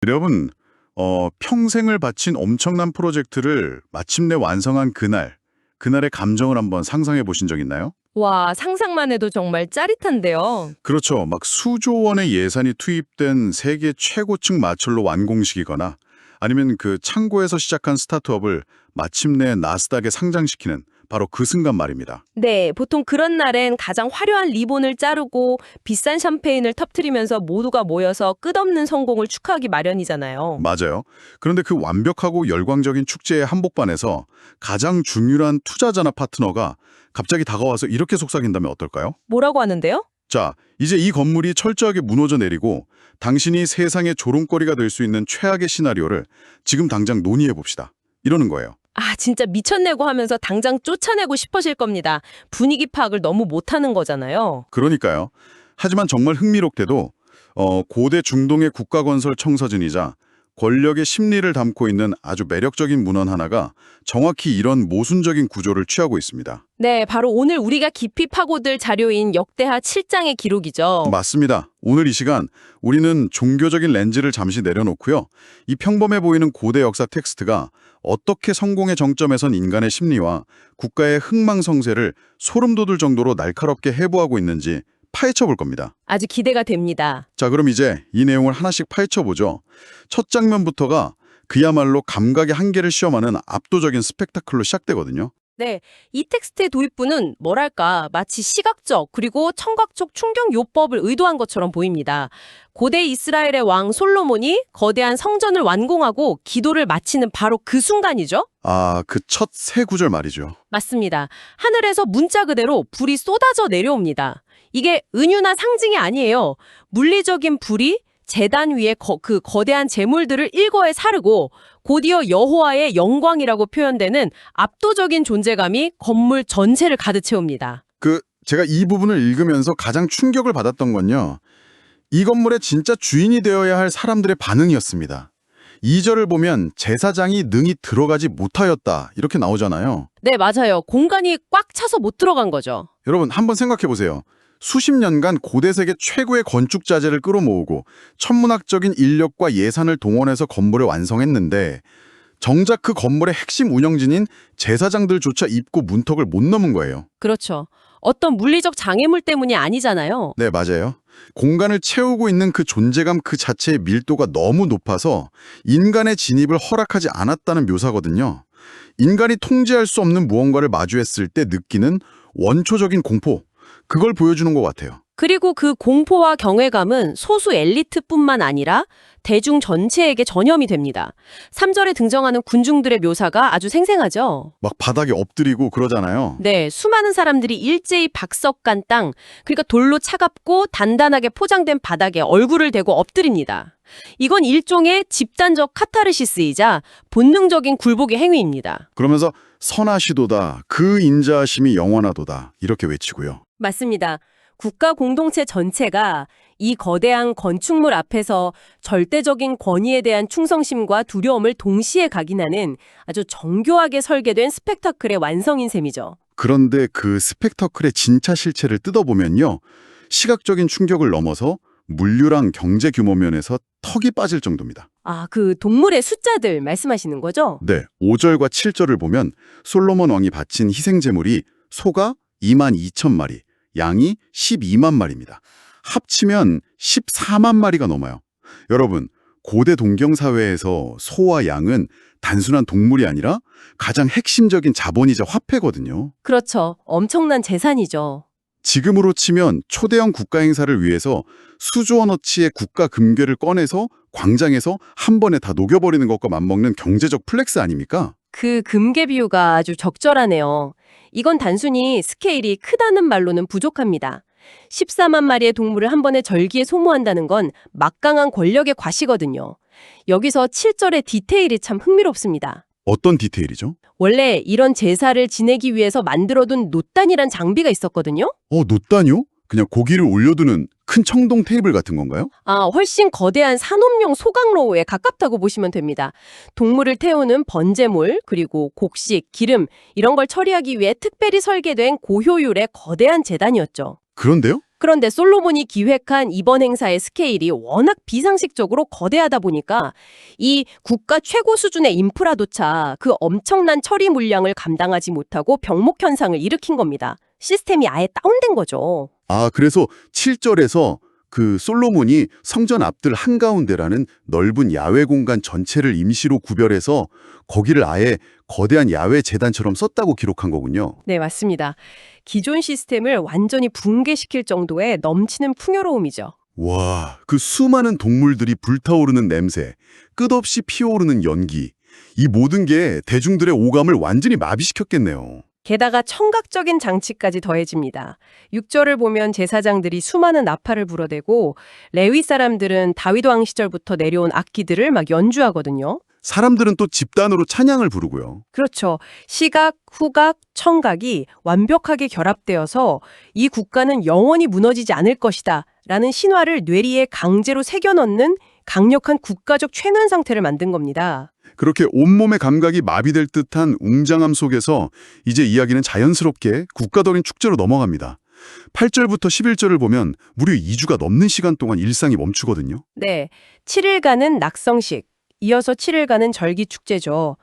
여러분, 평생을 바친 엄청난 프로젝트를 마침내 완성한 그날의 감정을 한번 상상해 보신 적 있나요? 와, 상상만 해도 정말 짜릿한데요. 그렇죠. 막 수조 원의 예산이 투입된 세계 최고층 마철로 완공식이거나 아니면 그 창고에서 시작한 스타트업을 마침내 나스닥에 상장시키는 바로 그 순간 말입니다. 네, 보통 그런 날엔 가장 화려한 리본을 자르고 비싼 샴페인을 터뜨리면서 모두가 모여서 끝없는 성공을 축하하기 마련이잖아요. 맞아요. 그런데 그 완벽하고 열광적인 축제의 한복판에서 가장 중요한 투자자나 파트너가 갑자기 다가와서 이렇게 속삭인다면 어떨까요? 뭐라고 하는데요? 자, 이제 이 건물이 철저하게 무너져 내리고 당신이 세상의 조롱거리가 될 수 있는 최악의 시나리오를 지금 당장 논의해 봅시다. 이러는 거예요. 아, 진짜 미쳤내고 하면서 당장 쫓아내고 싶어질 겁니다. 분위기 파악을 너무 못하는 거잖아요. 그러니까요. 하지만 정말 흥미롭게도 고대 중동의 국가건설 청사진이자 권력의 심리를 담고 있는 아주 매력적인 문헌 하나가 정확히 이런 모순적인 구조를 취하고 있습니다. 네, 바로 오늘 우리가 깊이 파고들 자료인 역대하 7장의 기록이죠. 맞습니다. 오늘 이 시간 우리는 종교적인 렌즈를 잠시 내려놓고요. 이 평범해 보이는 고대 역사 텍스트가 어떻게 성공의 정점에선 인간의 심리와 국가의 흥망성쇠를 소름 돋을 정도로 날카롭게 해부하고 있는지 파헤쳐 볼 겁니다. 아주 기대가 됩니다. 자, 그럼 이제 이 내용을 하나씩 파헤쳐 보죠. 첫 장면부터가 그야말로 감각의 한계를 시험하는 압도적인 스펙타클로 시작되거든요. 네, 이 텍스트의 도입부는 뭐랄까 마치 시각적 그리고 청각적 충격 요법을 의도한 것처럼 보입니다. 고대 이스라엘의 왕 솔로몬이 거대한 성전을 완공하고 기도를 마치는 바로 그 순간이죠. 아, 그 첫 세 구절 말이죠. 맞습니다. 하늘에서 문자 그대로 불이 쏟아져 내려옵니다. 이게 은유나 상징이 아니에요. 물리적인 불이 제단 위에 그 거대한 제물들을 일거에 사르고 곧이어 여호와의 영광이라고 표현되는 압도적인 존재감이 건물 전체를 가득 채웁니다. 제가 이 부분을 읽으면서 가장 충격을 받았던 건요. 이 건물의 진짜 주인이 되어야 할 사람들의 반응이었습니다. 2절을 보면 제사장이 능히 들어가지 못하였다 이렇게 나오잖아요. 네, 맞아요. 공간이 꽉 차서 못 들어간 거죠. 여러분 한번 생각해 보세요. 수십 년간 고대 세계 최고의 건축 자재를 끌어모으고 천문학적인 인력과 예산을 동원해서 건물을 완성했는데 정작 그 건물의 핵심 운영진인 제사장들조차 입구 문턱을 못 넘은 거예요. 그렇죠. 어떤 물리적 장애물 때문이 아니잖아요. 네, 맞아요. 공간을 채우고 있는 그 존재감 그 자체의 밀도가 너무 높아서 인간의 진입을 허락하지 않았다는 묘사거든요. 인간이 통제할 수 없는 무언가를 마주했을 때 느끼는 원초적인 공포, 그걸 보여주는 것 같아요. 그리고 그 공포와 경외감은 소수 엘리트뿐만 아니라 대중 전체에게 전염이 됩니다. 3절에 등장하는 군중들의 묘사가 아주 생생하죠. 막 바닥에 엎드리고 그러잖아요. 네, 수많은 사람들이 일제히 박석간 땅, 그러니까 돌로 차갑고 단단하게 포장된 바닥에 얼굴을 대고 엎드립니다. 이건 일종의 집단적 카타르시스이자 본능적인 굴복의 행위입니다. 그러면서 선하시도다, 그 인자하심이 영원하도다 이렇게 외치고요. 맞습니다. 국가 공동체 전체가 이 거대한 건축물 앞에서 절대적인 권위에 대한 충성심과 두려움을 동시에 각인하는 아주 정교하게 설계된 스펙타클의 완성인 셈이죠. 그런데 그 스펙터클의 진짜 실체를 뜯어보면요. 시각적인 충격을 넘어서 물류랑 경제 규모 면에서 턱이 빠질 정도입니다. 아, 그 동물의 숫자들 말씀하시는 거죠? 네, 5절과 7절을 보면 솔로몬 왕이 바친 희생제물이 소가 2만 2천 마리, 양이 12만 마리입니다. 합치면 14만 마리가 넘어요. 여러분, 고대 동경사회에서 소와 양은 단순한 동물이 아니라 가장 핵심적인 자본이자 화폐거든요. 그렇죠. 엄청난 재산이죠. 지금으로 치면 초대형 국가 행사를 위해서 수조 원어치의 국가 금괴를 꺼내서 광장에서 한 번에 다 녹여버리는 것과 맞먹는 경제적 플렉스 아닙니까? 그 금괴 비유가 아주 적절하네요. 이건 단순히 스케일이 크다는 말로는 부족합니다. 14만 마리의 동물을 한 번에 절기에 소모한다는 건 막강한 권력의 과시거든요. 여기서 7절의 디테일이 참 흥미롭습니다. 어떤 디테일이죠? 원래 이런 제사를 지내기 위해서 만들어둔 놋단이란 장비가 있었거든요. 놋단이요? 그냥 고기를 올려두는 큰 청동 테이블 같은 건가요? 아, 훨씬 거대한 산업용 소각로에 가깝다고 보시면 됩니다. 동물을 태우는 번제물, 그리고 곡식, 기름 이런 걸 처리하기 위해 특별히 설계된 고효율의 거대한 제단이었죠. 그런데요? 그런데 솔로몬이 기획한 이번 행사의 스케일이 워낙 비상식적으로 거대하다 보니까 이 국가 최고 수준의 인프라조차 그 엄청난 처리 물량을 감당하지 못하고 병목 현상을 일으킨 겁니다. 시스템이 아예 다운된 거죠. 아, 그래서 7절에서 그 솔로몬이 성전 앞들 한가운데라는 넓은 야외 공간 전체를 임시로 구별해서 거기를 아예 거대한 야외 재단처럼 썼다고 기록한 거군요. 네, 맞습니다. 기존 시스템을 완전히 붕괴시킬 정도의 넘치는 풍요로움이죠. 와, 그 수많은 동물들이 불타오르는 냄새, 끝없이 피어오르는 연기, 이 모든 게 대중들의 오감을 완전히 마비시켰겠네요. 게다가 청각적인 장치까지 더해집니다. 6절을 보면 제사장들이 수많은 나팔을 불어대고 레위 사람들은 다윗 왕 시절부터 내려온 악기들을 막 연주하거든요. 사람들은 또 집단으로 찬양을 부르고요. 그렇죠. 시각, 후각, 청각이 완벽하게 결합되어서 이 국가는 영원히 무너지지 않을 것이다 라는 신화를 뇌리에 강제로 새겨넣는 강력한 국가적 최면 상태를 만든 겁니다. 그렇게 온몸의 감각이 마비될 듯한 웅장함 속에서 이제 이야기는 자연스럽게 국가적인 축제로 넘어갑니다. 8절부터 11절을 보면 무려 2주가 넘는 시간 동안 일상이 멈추거든요. 네, 7일간은 낙성식, 이어서 7일간은 절기 축제죠.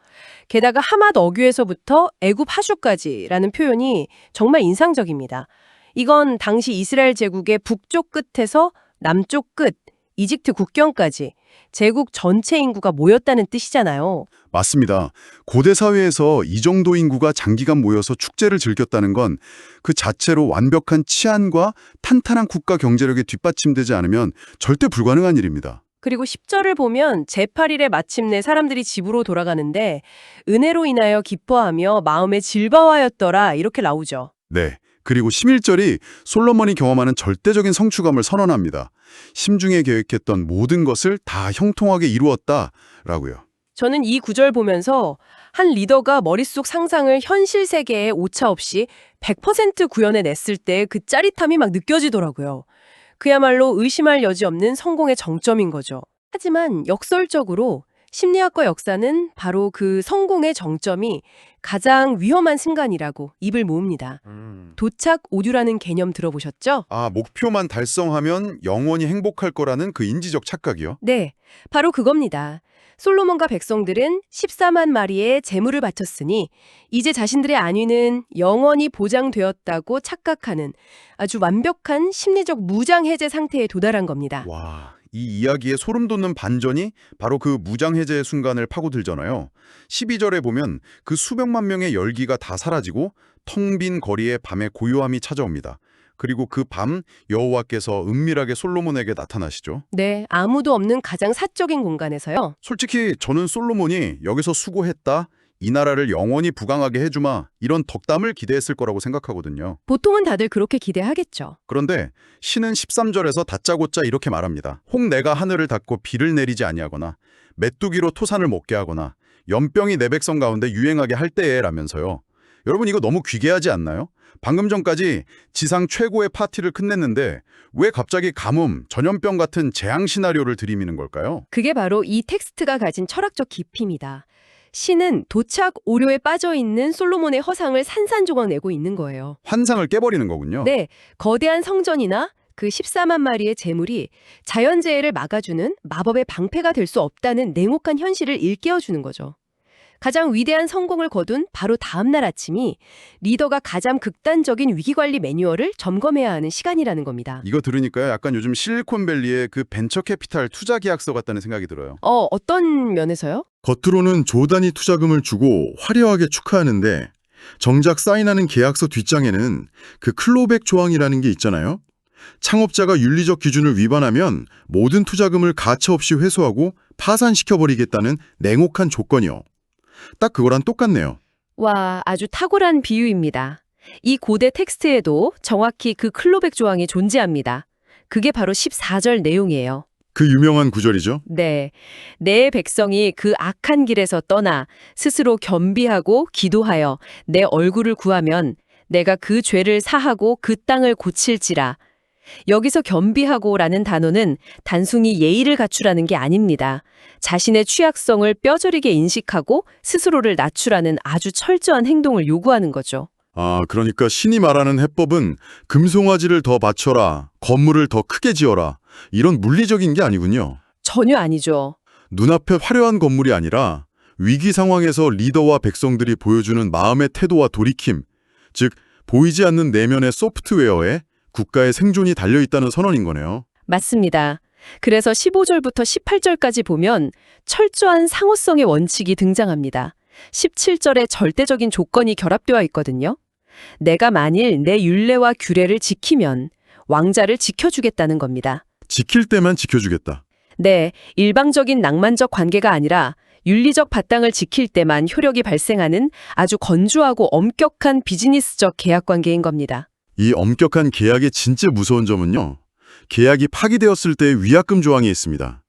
게다가 하맛 어귀에서부터 애굽 하수까지라는 표현이 정말 인상적입니다. 이건 당시 이스라엘 제국의 북쪽 끝에서 남쪽 끝, 이집트 국경까지 제국 전체 인구가 모였다는 뜻이잖아요. 맞습니다. 고대 사회에서 이 정도 인구가 장기간 모여서 축제를 즐겼다는 건 그 자체로 완벽한 치안과 탄탄한 국가 경제력에 뒷받침되지 않으면 절대 불가능한 일입니다. 그리고 10절을 보면 제8일에 마침내 사람들이 집으로 돌아가는데 은혜로 인하여 기뻐하며 마음에 즐거워하였더라 이렇게 나오죠. 네. 그리고 11절이 솔로몬이 경험하는 절대적인 성취감을 선언합니다. 심중에 계획했던 모든 것을 다 형통하게 이루었다라고요. 저는 이 구절 보면서 한 리더가 머릿속 상상을 현실 세계에 오차 없이 100% 구현해냈을 때 그 짜릿함이 막 느껴지더라고요. 그야말로 의심할 여지 없는 성공의 정점인 거죠. 하지만 역설적으로 심리학과 역사는 바로 그 성공의 정점이 가장 위험한 순간이라고 입을 모읍니다. 도착 오류라는 개념 들어보셨죠? 아, 목표만 달성하면 영원히 행복할 거라는 그 인지적 착각이요? 네, 바로 그겁니다. 솔로몬과 백성들은 14만 마리의 제물을 바쳤으니 이제 자신들의 안위는 영원히 보장되었다고 착각하는 아주 완벽한 심리적 무장해제 상태에 도달한 겁니다. 와, 이 이야기의 소름 돋는 반전이 바로 그 무장해제의 순간을 파고들잖아요. 12절에 보면 그 수백만 명의 열기가 다 사라지고 텅 빈 거리에 밤의 고요함이 찾아옵니다. 그리고 그 밤 여호와께서 은밀하게 솔로몬에게 나타나시죠. 네, 아무도 없는 가장 사적인 공간에서요. 솔직히 저는 솔로몬이 여기서 수고했다, 이 나라를 영원히 부강하게 해주마 이런 덕담을 기대했을 거라고 생각하거든요. 보통은 다들 그렇게 기대하겠죠. 그런데 신은 13절에서 다짜고짜 이렇게 말합니다. 혹 내가 하늘을 닫고 비를 내리지 아니하거나 메뚜기로 토산을 먹게 하거나 연병이 내 백성 가운데 유행하게 할 때에 라면서요. 여러분 이거 너무 귀괴하지 않나요? 방금 전까지 지상 최고의 파티를 끝냈는데 왜 갑자기 가뭄, 전염병 같은 재앙 시나리오를 들이미는 걸까요? 그게 바로 이 텍스트가 가진 철학적 깊이입니다. 신은 도착 오류에 빠져있는 솔로몬의 허상을 산산조각 내고 있는 거예요. 환상을 깨버리는 거군요. 네, 거대한 성전이나 그 14만 마리의 재물이 자연재해를 막아주는 마법의 방패가 될 수 없다는 냉혹한 현실을 일깨워주는 거죠. 가장 위대한 성공을 거둔 바로 다음 날 아침이 리더가 가장 극단적인 위기관리 매뉴얼을 점검해야 하는 시간이라는 겁니다. 이거 들으니까요. 약간 요즘 실리콘밸리의 그 벤처 캐피탈 투자 계약서 같다는 생각이 들어요. 어떤 면에서요? 겉으로는 조단위 투자금을 주고 화려하게 축하하는데 정작 사인하는 계약서 뒷장에는 그 클로백 조항이라는 게 있잖아요. 창업자가 윤리적 기준을 위반하면 모든 투자금을 가차없이 회수하고 파산시켜버리겠다는 냉혹한 조건이요. 딱 그거랑 똑같네요. 와, 아주 탁월한 비유입니다. 이 고대 텍스트에도 정확히 그 클로백 조항이 존재합니다. 그게 바로 14절 내용이에요. 그 유명한 구절이죠. 네, 내 백성이 그 악한 길에서 떠나 스스로 겸비하고 기도하여 내 얼굴을 구하면 내가 그 죄를 사하고 그 땅을 고칠지라. 여기서 겸비하고라는 단어는 단순히 예의를 갖추라는 게 아닙니다. 자신의 취약성을 뼈저리게 인식하고 스스로를 낮추라는 아주 철저한 행동을 요구하는 거죠. 아, 그러니까 신이 말하는 해법은 금송아지를 더 받쳐라, 건물을 더 크게 지어라, 이런 물리적인 게 아니군요. 전혀 아니죠. 눈앞에 화려한 건물이 아니라 위기 상황에서 리더와 백성들이 보여주는 마음의 태도와 돌이킴, 즉 보이지 않는 내면의 소프트웨어에 국가의 생존이 달려있다는 선언인 거네요. 맞습니다. 그래서 15절부터 18절까지 보면 철저한 상호성의 원칙이 등장합니다. 17절에 절대적인 조건이 결합되어 있거든요. 내가 만일 내 율례와 규례를 지키면 왕자를 지켜주겠다는 겁니다. 지킬 때만 지켜주겠다. 네, 일방적인 낭만적 관계가 아니라 윤리적 바탕을 지킬 때만 효력이 발생하는 아주 건조하고 엄격한 비즈니스적 계약 관계인 겁니다. 이 엄격한 계약의 진짜 무서운 점은요. 계약이 파기되었을 때의 위약금 조항이 있습니다.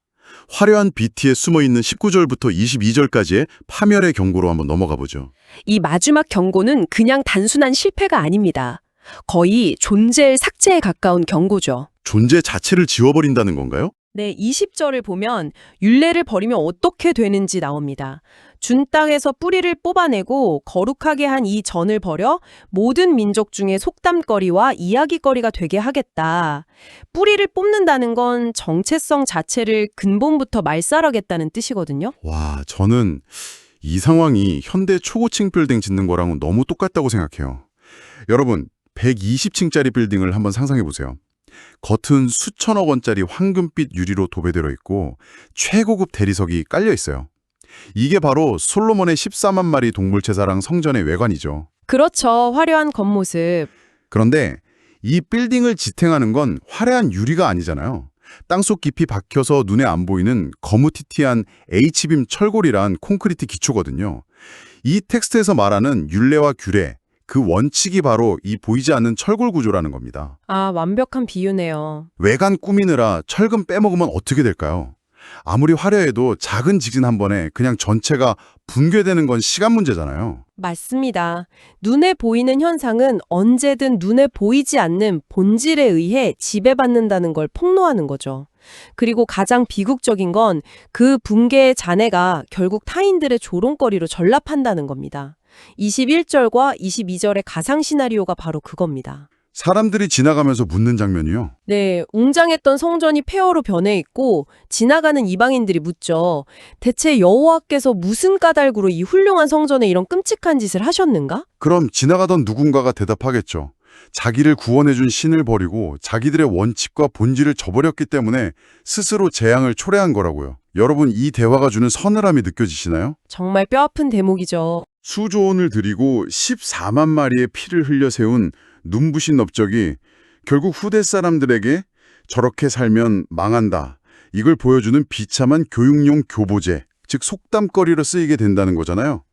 화려한 BT에 숨어있는 19절부터 22절까지의 파멸의 경고로 한번 넘어가 보죠. 이 마지막 경고는 그냥 단순한 실패가 아닙니다. 거의 존재의 삭제에 가까운 경고죠. 존재 자체를 지워버린다는 건가요? 네, 20절을 보면 율례를 버리면 어떻게 되는지 나옵니다. 준 땅에서 뿌리를 뽑아내고 거룩하게 한 이 전을 버려 모든 민족 중에 속담거리와 이야기거리가 되게 하겠다. 뿌리를 뽑는다는 건 정체성 자체를 근본부터 말살하겠다는 뜻이거든요. 와, 저는 이 상황이 현대 초고층 빌딩 짓는 거랑은 너무 똑같다고 생각해요. 여러분, 120층짜리 빌딩을 한번 상상해 보세요. 겉은 수천억 원짜리 황금빛 유리로 도배되어 있고 최고급 대리석이 깔려 있어요. 이게 바로 솔로몬의 14만 마리 동물제사랑 성전의 외관이죠. 그렇죠. 화려한 겉모습. 그런데 이 빌딩을 지탱하는 건 화려한 유리가 아니잖아요. 땅속 깊이 박혀서 눈에 안 보이는 거무튀튀한 H빔 철골이란 콘크리트 기초거든요. 이 텍스트에서 말하는 율례와 규례, 그 원칙이 바로 이 보이지 않는 철골 구조라는 겁니다. 아, 완벽한 비유네요. 외관 꾸미느라 철근 빼먹으면 어떻게 될까요? 아무리 화려해도 작은 지진 한 번에 그냥 전체가 붕괴되는 건 시간 문제잖아요. 맞습니다. 눈에 보이는 현상은 언제든 눈에 보이지 않는 본질에 의해 지배받는다는 걸 폭로하는 거죠. 그리고 가장 비극적인 건 그 붕괴의 잔해가 결국 타인들의 조롱거리로 전락한다는 겁니다. 21절과 22절의 가상 시나리오가 바로 그겁니다. 사람들이 지나가면서 묻는 장면이요. 네, 웅장했던 성전이 폐허로 변해 있고 지나가는 이방인들이 묻죠. 대체 여호와께서 무슨 까닭으로 이 훌륭한 성전에 이런 끔찍한 짓을 하셨는가? 그럼 지나가던 누군가가 대답하겠죠. 자기를 구원해준 신을 버리고 자기들의 원칙과 본질을 저버렸기 때문에 스스로 재앙을 초래한 거라고요. 여러분, 이 대화가 주는 서늘함이 느껴지시나요? 정말 뼈아픈 대목이죠. 수조원을 들이고 14만 마리의 피를 흘려 세운 눈부신 업적이 결국 후대 사람들에게 저렇게 살면 망한다. 이걸 보여주는 비참한 교육용 교보제, 즉 속담거리로 쓰이게 된다는 거잖아요.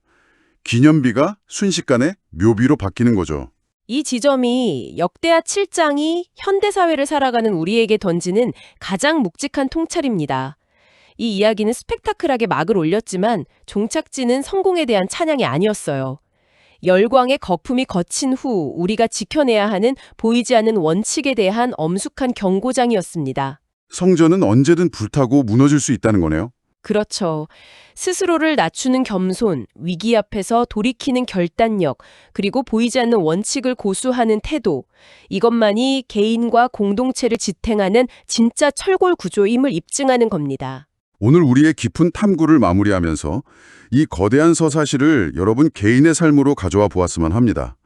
기념비가 순식간에 묘비로 바뀌는 거죠. 이 지점이 역대하 7장이 현대사회를 살아가는 우리에게 던지는 가장 묵직한 통찰입니다. 이 이야기는 스펙타클하게 막을 올렸지만 종착지는 성공에 대한 찬양이 아니었어요. 열광의 거품이 거친 후 우리가 지켜내야 하는 보이지 않는 원칙에 대한 엄숙한 경고장이었습니다. 성전은 언제든 불타고 무너질 수 있다는 거네요. 그렇죠. 스스로를 낮추는 겸손, 위기 앞에서 돌이키는 결단력, 그리고 보이지 않는 원칙을 고수하는 태도, 이것만이 개인과 공동체를 지탱하는 진짜 철골 구조임을 입증하는 겁니다. 오늘 우리의 깊은 탐구를 마무리하면서 이 거대한 서사시를 여러분 개인의 삶으로 가져와 보았으면 합니다.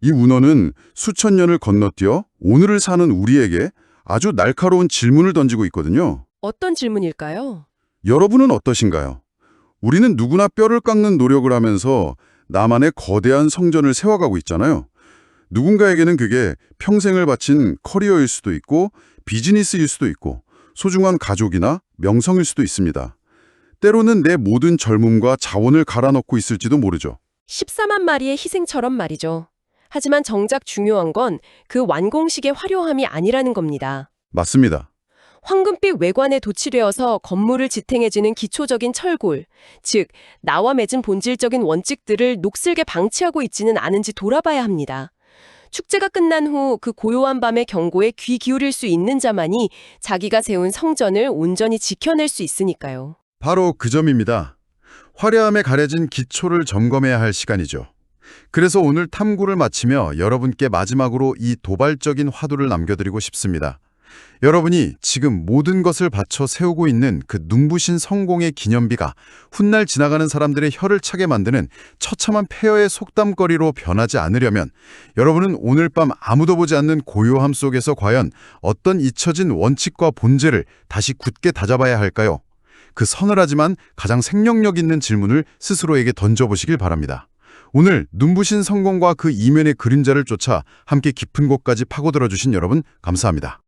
이 운원은 수천 년을 건너뛰어 오늘을 사는 우리에게 아주 날카로운 질문을 던지고 있거든요. 어떤 질문일까요? 여러분은 어떠신가요? 우리는 누구나 뼈를 깎는 노력을 하면서 나만의 거대한 성전을 세워가고 있잖아요. 누군가에게는 그게 평생을 바친 커리어일 수도 있고 비즈니스일 수도 있고 소중한 가족이나 명성일 수도 있습니다. 때로는 내 모든 젊음과 자원을 갈아넣고 있을지도 모르죠. 14만 마리의 희생처럼 말이죠. 하지만 정작 중요한 건 그 완공식의 화려함이 아니라는 겁니다. 맞습니다. 황금빛 외관에 도취되어서 건물을 지탱해주는 기초적인 철골, 즉 나와 맺은 본질적인 원칙들을 녹슬게 방치하고 있지는 않은지 돌아봐야 합니다. 축제가 끝난 후 그 고요한 밤의 경고에 귀 기울일 수 있는 자만이 자기가 세운 성전을 온전히 지켜낼 수 있으니까요. 바로 그 점입니다. 화려함에 가려진 기초를 점검해야 할 시간이죠. 그래서 오늘 탐구를 마치며 여러분께 마지막으로 이 도발적인 화두를 남겨드리고 싶습니다. 여러분이 지금 모든 것을 바쳐 세우고 있는 그 눈부신 성공의 기념비가 훗날 지나가는 사람들의 혀를 차게 만드는 처참한 폐허의 속담거리로 변하지 않으려면 여러분은 오늘 밤 아무도 보지 않는 고요함 속에서 과연 어떤 잊혀진 원칙과 본질을 다시 굳게 다잡아야 할까요? 그 서늘하지만 가장 생명력 있는 질문을 스스로에게 던져보시길 바랍니다. 오늘 눈부신 성공과 그 이면의 그림자를 쫓아 함께 깊은 곳까지 파고들어 주신 여러분 감사합니다.